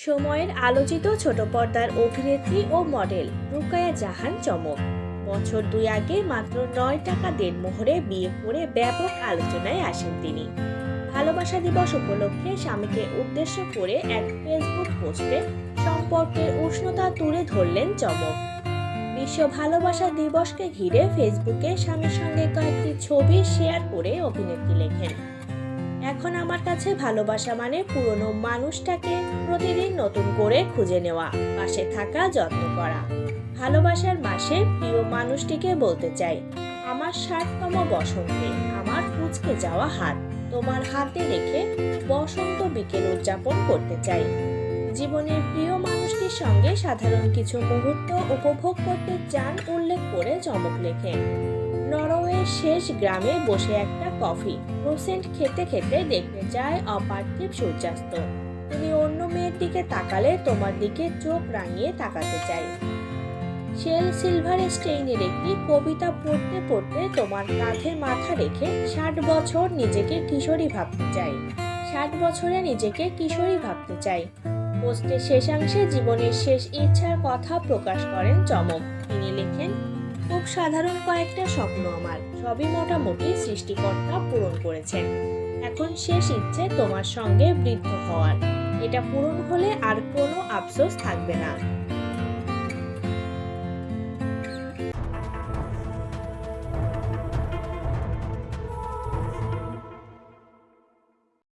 সময়ের আলোচিত ছোট পর্দার অভিনেত্রী ও মডেল রুকায়া জাহান চমক। বছর 2 আগে মাত্র 9 টাকা দেড়মোহরে বিয়ে করে ব্যাপক আলোচনায় আসেন তিনি। ভালোবাসা দিবস উপলক্ষে স্বামীকে উদ্দেশ্য করে এক ফেসবুক পোস্টে সম্পর্কের উষ্ণতা তুলে ধরলেন চমক। বিশ্ব ভালোবাসা দিবসকে ঘিরে ফেসবুকে স্বামীর সঙ্গে কয়েকটি ছবি শেয়ার করে অভিনেত্রী লেখেন, এখন আমার কাছে ভালোবাসা মানে পুরনো মানুষটাকে প্রতিদিন নতুন করে খুঁজে নেওয়া, পাশে থাকা, যত্ন করা। ভালোবাসার মাসে প্রিয় মানুষটিকে বলতে চাই, আমার 60তম বসন্তে আমার কুঁচকে যাওয়া হাত তোমার হাতে রেখে বসন্ত বিকেল উদযাপন করতে চাই। জীবনের প্রিয় মানুষটির সঙ্গে সাধারণ কিছু মুহূর্ত উপভোগ করতে চান উল্লেখ করে চমক লেখেন, নরওয়ের শেষ গ্রামে বসে একটা কফি ক্রোসেন্ট খেতে খেতে দেখতে চায় অপার্থিব সূর্যাস্ত। তুমি অন্য মেয়ের দিকে তাকালে তোমার দিকে চোখ রাঙিয়ে তাকাতে চাই। শেল সিলভারস্টেইনের একটি কবিতা পড়তে পড়তে তোমার কাঁধে মাথা রেখে 60 বছর নিজেকে কিশোরী ভাবতে চাই। 60 বছরে নিজেকে কিশোরী ভাবতে চাই। পোস্টের শেষাংশে জীবনের শেষ ইচ্ছার কথা প্রকাশ করেন চমক। তিনি লেখেন, খুব সাধারণ কয়েকটা স্বপ্ন আমার, সবই মোটামুটি সৃষ্টিকর্তা পূরণ করেছেন। এখন শেষ ইচ্ছে তোমার সঙ্গে বৃদ্ধ হওয়ার, এটা পূরণ হলে আর কোনো আফসোস থাকবে না।